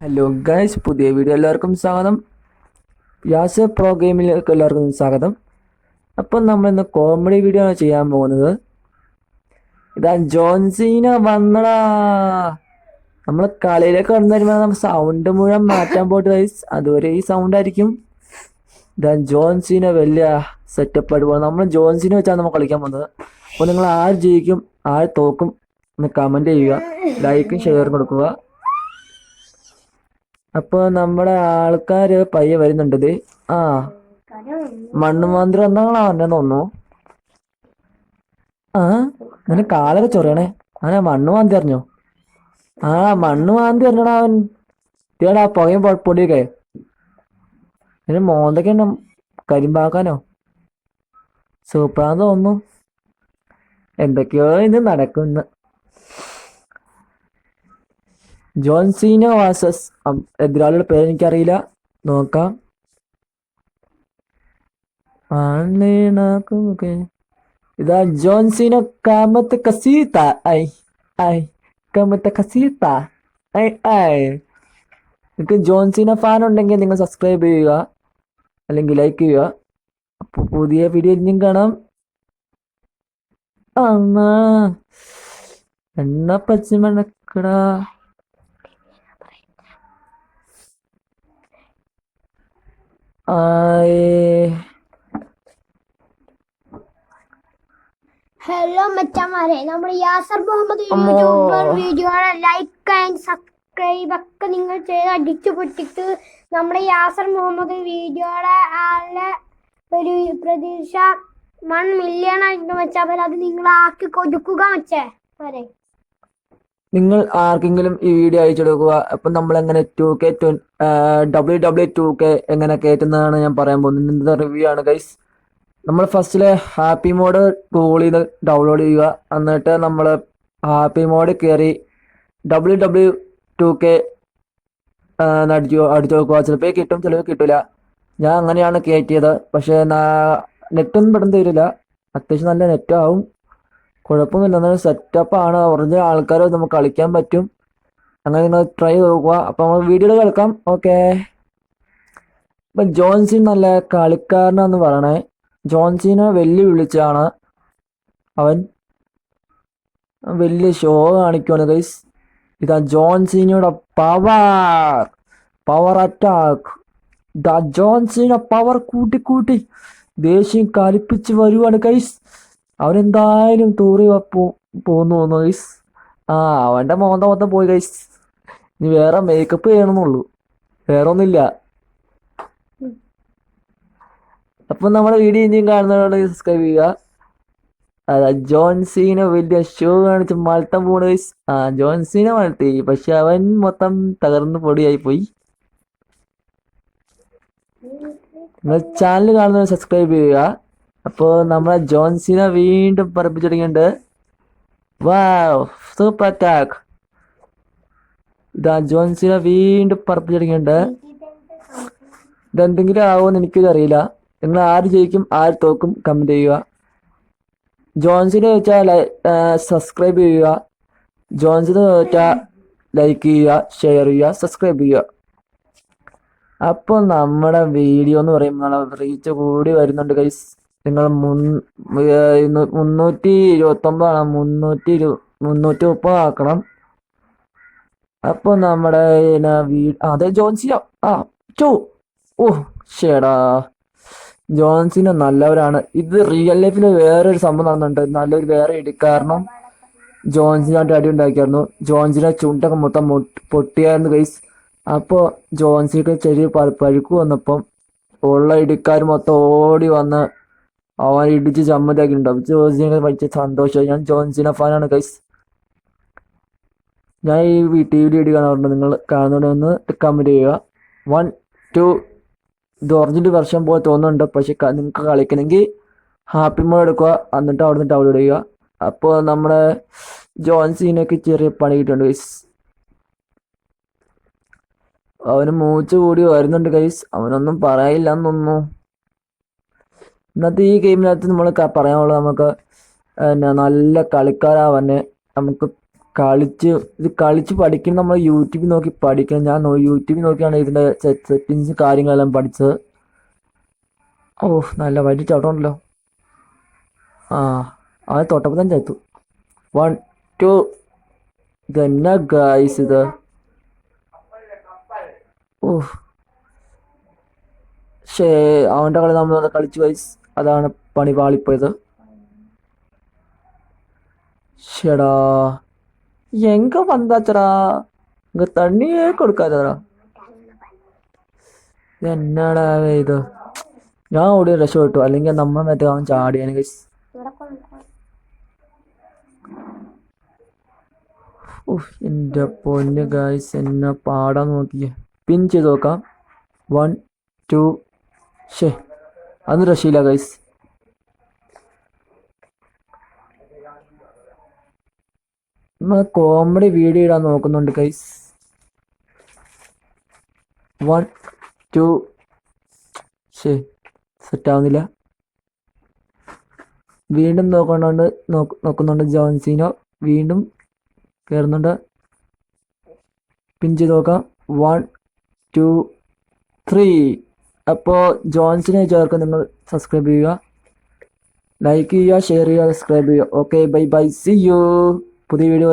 Hello guys, പുതിയ video എല്ലാവർക്കും സ്വാഗതം. യാസർ പ്രോ ഗെയിമിലേക്ക് എല്ലാവർക്കും സ്വാഗതം. അപ്പം നമ്മൾ ഇന്ന് കോമഡി വീഡിയോ ആണ് ചെയ്യാൻ പോകുന്നത്. ഇതാ ജോൺസീന വന്നടാ. നമ്മൾ കളിയിലേക്ക് വന്നു വരുമ്പോൾ നമ്മൾ സൗണ്ട് മുഴുവൻ മാറ്റാൻ പോയിട്ട് ഗൈസ്, അതുവരെ ഈ സൗണ്ട് ആയിരിക്കും. ഇതാ ജോൺസീന വലിയ സെറ്റപ്പ് ആയിട്ട് പോകുന്നത്. നമ്മൾ ജോൺസീന വെച്ചാണ് നമ്മൾ കളിക്കാൻ പോകുന്നത്. അപ്പോൾ നിങ്ങൾ ആര് ജയിക്കും ആര് തോക്കും എന്ന് കമൻറ്റ് ചെയ്യുക, ലൈക്കും ഷെയറും കൊടുക്കുക. അപ്പൊ നമ്മുടെ ആൾക്കാര് പയ്യെ വരുന്നുണ്ടത്. ആ മണ്ണുമാന്ത്രി എന്നാണോ എന്നെ തോന്നുന്നു. ആ അങ്ങനെ കാലൊക്കെ ചൊറിയണേ. അങ്ങനെ മണ്ണുമാന്തി അറിഞ്ഞോ? ആ മണ്ണുമാന്തി അറിഞ്ഞടാ അവൻ. ഇതേടാ പുകയും പൊടിയൊക്കെ. പിന്നെ മോന്തൊക്കെ കരിമ്പാക്കാനോ സൂപ്പറാന്ന് തോന്നുന്നു. എന്തൊക്കെയോ ഇന്ന് നടക്കുന്നു. ജോൺസീന വാസസ് എതിരാളിയുടെ പേര് എനിക്കറിയില്ല, നോക്കാം. ഇതാ ജോൺസീന കാമത്ത് കസീത്ത. ഐ ഐ കാമത്ത് കസീത്ത. ഐ ഐ നിങ്ങൾക്ക് ജോൺസീന ഫാൻ ഉണ്ടെങ്കിൽ നിങ്ങൾ സബ്സ്ക്രൈബ് ചെയ്യുക, അല്ലെങ്കിൽ ലൈക്ക് ചെയ്യുക. അപ്പോൾ പുതിയ വീഡിയോ ഇനിയും കാണാം. അണ്ണാ എണ്ണ പച്ചമണക്കടാ. ഹലോ മച്ചാമാരെ, നമ്മുടെ യാസർ മുഹമ്മദ് യൂട്യൂബർ വീഡിയോയുടെ ലൈക്ക് ആൻഡ് സബ്സ്ക്രൈബ് ഒക്കെ നിങ്ങൾ ചെയ്ത് അടിച്ചു പൊട്ടിട്ട് നമ്മുടെ യാസർ മുഹമ്മദ് വീഡിയോയുടെ ആളുടെ ഒരു പ്രതീക്ഷ 1 മില്യൺ ആയിട്ട് മച്ചാമാരെ, അത് നിങ്ങൾ ആക്കി കൊടുക്കുക മച്ചാമാരെ. നിങ്ങൾ ആർക്കെങ്കിലും ഈ വീഡിയോ അയച്ചു കൊടുക്കുക. അപ്പം നമ്മൾ എങ്ങനെ 2K WW2K എങ്ങനെ കയറ്റുന്നതാണ് ഞാൻ പറയാൻ പോകുന്നത്. ഇന്നത്തെ റിവ്യൂ ആണ് ഗൈസ്. നമ്മൾ ഫസ്റ്റിലെ ഹാപ്പി മോഡ് ഗൂഗിളിൽ നിന്ന് ഡൗൺലോഡ് ചെയ്യുക. എന്നിട്ട് നമ്മൾ ഹാപ്പി മോഡ് കയറി WW2K അടിച്ചു നോക്കുക. ചിലപ്പോൾ കിട്ടും, ചിലപ്പോൾ കിട്ടില്ല. ഞാൻ അങ്ങനെയാണ് കയറ്റിയത്. പക്ഷേ നെറ്റൊന്നും പെട്ടെന്ന് തരില്ല. അത്യാവശ്യം നല്ല നെറ്റ് ആവും, കുഴപ്പമൊന്നുമില്ല. എന്നാലും സെറ്റപ്പാണ്. ഒറിജിനൽ ആൾക്കാർ നമുക്ക് കളിക്കാൻ പറ്റും. അങ്ങനെ നിങ്ങൾ ട്രൈ ചെയ്ത് നോക്കുക. അപ്പം നമ്മൾ വീഡിയോയിൽ കളിക്കാം. ഓക്കെ. ഇപ്പം ജോൺസീൻ നല്ല കളിക്കാരനാന്ന് പറയണേ. ജോൺസീനെ വെല്ലുവിളിച്ചാണ് അവൻ വലിയ ഷോ കാണിക്കുവാണ് ഗൈസ്. ഇതാ ജോൺസീനയുടെ പവർ അറ്റാക്ക്. ഇതാ ജോൺസീന പവർ കൂട്ടി ദേഷ്യം കലിപ്പിച്ച് വരുവാണ് ഗൈസ്. അവനെന്തായാലും തൂറി പോന്നു ഗൈസ്. അവന്റെ മൊത്തം പോയി ഗൈസ്. ഇനി വേറെ മേക്കപ്പ് ചെയ്യണമെന്നുള്ളൂ, വേറെ ഒന്നുമില്ല. അപ്പൊ നമ്മുടെ വീഡിയോ ഇനിയും കാണുന്നവരോട് സബ്സ്ക്രൈബ് ചെയ്യുക. ജോൺസീന വലിയ ഷോ കാണിച്ച് മൾട്ടം പോണ് ഗൈസ്. ജോൺസീന മൾട്ടി, പക്ഷെ അവൻ മൊത്തം തകർന്ന് പൊടിയായി പോയി. നിങ്ങൾ ചാനൽ കാണുന്നവർ സബ്സ്ക്രൈബ് ചെയ്യുക. അപ്പോൾ നമ്മളെ ജോൺസീന വീണ്ടും പറപ്പിച്ചു തുടങ്ങിയിട്ടുണ്ട്. വാവ്, സൂപ്പർ അറ്റാക്ക്. ഇതാ ജോൺസീന വീണ്ടും പറപ്പിച്ചു തുടങ്ങിയിട്ടുണ്ട്. ഇതെന്തെങ്കിലും ആവുമെന്ന് എനിക്കിതറിയില്ല. നിങ്ങൾ ആര് ജയിക്കും ആര് തോക്കും കമന്റ് ചെയ്യുക. ജോൺസീന വെച്ചാൽ സബ്സ്ക്രൈബ് ചെയ്യുക. ജോൺസീന വെച്ചാൽ ലൈക്ക് ചെയ്യുക, ഷെയർ ചെയ്യുക, സബ്സ്ക്രൈബ് ചെയ്യുക. അപ്പോൾ നമ്മുടെ വീഡിയോ എന്ന് പറയുമ്പോൾ റീച്ച് കൂടി വരുന്നുണ്ട് ഗൈസ്. നിങ്ങൾ 329 ആണ്, 330 ആക്കണം. അപ്പോൾ നമ്മുടെ അതെ ജോൺസിന ഷേടാ. ജോൺസിന നല്ലവരാണ്. ഇത് റിയൽ ലൈഫിൽ വേറൊരു സംഭവം നടന്നിട്ടുണ്ട്. നല്ലൊരു വേറെ ഇടിക്കാരണം ജോൺസിനായിട്ട് അടി ഉണ്ടാക്കിയായിരുന്നു. ജോൺസിനെ ചുണ്ടൊക്കെ മൊത്തം പൊട്ടിയായിരുന്നു ഗൈസ്. അപ്പോൾ ജോൺസിക്ക് ചെറിയ പഴുക്ക് വന്നപ്പം ഉള്ള ഇടിക്കാർ മൊത്തം ഓടി വന്ന് അവൻ ഇടിച്ച് ചമ്മന്താക്കിയിട്ടുണ്ടാവും. ജോൺസിനെ വലിയ സന്തോഷമായി. ഞാൻ ജോൺസിന ഫാനാണ് ഗൈസ്. ഞാൻ ഈ വീഡിയോ കാണാറുണ്ട്. നിങ്ങൾ കാണുന്നതുകൊണ്ട് ഒന്ന് കമന്റ് ചെയ്യുക. 1 2 ഇത് ഒറിജിനൽ വെർഷൻ പോലെ തോന്നുന്നുണ്ട്. പക്ഷെ നിങ്ങൾക്ക് കളിക്കണമെങ്കിൽ ഹാപ്പി മോഡ് എടുക്കുക, എന്നിട്ട് അവിടെ നിന്ന് ഡൗൺലോഡ് ചെയ്യുക. അപ്പോൾ നമ്മുടെ ജോൺസീനൊക്കെ ചെറിയ പണി കിട്ടുന്നുണ്ട് ഗൈസ്. അവന് മൂച്ച് കൂടി വരുന്നുണ്ട് ഗൈസ്. അവനൊന്നും പറയില്ല എന്നൊന്നു. ഇന്നത്തെ ഈ ഗെയിമിനകത്ത് നമ്മൾ പറയാനുള്ളത്, നമുക്ക് നല്ല കളിക്കാരാവന്നെ നമുക്ക് ഇത് കളിച്ച് പഠിക്കണം. നമ്മൾ യൂട്യൂബിൽ നോക്കി പഠിക്കണം. ഞാൻ യൂട്യൂബിൽ നോക്കിയാണ് ഇതിൻ്റെ സെറ്റിങ്സ് കാര്യങ്ങളെല്ലാം പഠിച്ചത്. ഓ നല്ല വൈകിട്ട് ചവിട്ടമുണ്ടല്ലോ. ആ അത് തൊട്ടപ്പോൾ തന്നെ ചത്തു. 1 2 ഇതെന്നാ ഗൈസ് ഇത്. ഓ ശേ അവൻ്റെ കളി നമ്മൾ കളിച്ചു ഗൈസ്. അതാണ് പണി പാളിപ്പോയത്. ഷെടാ എങ്ക വന്നാച്ചടാ ഇങ്ങ തണ്ണിയേ കൊടുക്കാത്തടാ. എന്നാടാ ഇത്. ഞാൻ ഓടി രക്ഷപ്പെട്ടു, അല്ലെങ്കിൽ നമ്മൾ മറ്റേ അവൻ ചാടിയാണ് ഗൈസ്. എൻ്റെ പൊന്ന് ഗൈസ് എന്നെ പാടാൻ നോക്കിയേ. പിൻ ചെയ്ത് നോക്കാം. 1 2 ഷേ അന്ന് രക്ഷയില്ല ഗൈസ്. കോമഡി വീഡിയോ ഇടാൻ നോക്കുന്നുണ്ട് ഗൈസ്. 1 2 ഷേ സെറ്റാവുന്നില്ല. വീണ്ടും നോക്കുന്നുണ്ട് ജോൺസിനോ. വീണ്ടും കയറുന്നുണ്ട്. പിൻ ചെയ്ത് നോക്കാം. 1 2 3. അപ്പോൾ ജോൺസിനെ ചേർക്കാൻ നിങ്ങൾ സബ്സ്ക്രൈബ് ചെയ്യുക, ലൈക്ക് ചെയ്യുക, ഷെയർ ചെയ്യുക, സബ്സ്ക്രൈബ് ചെയ്യുക. Okay bye bye, see you. പുതിയ വീഡിയോ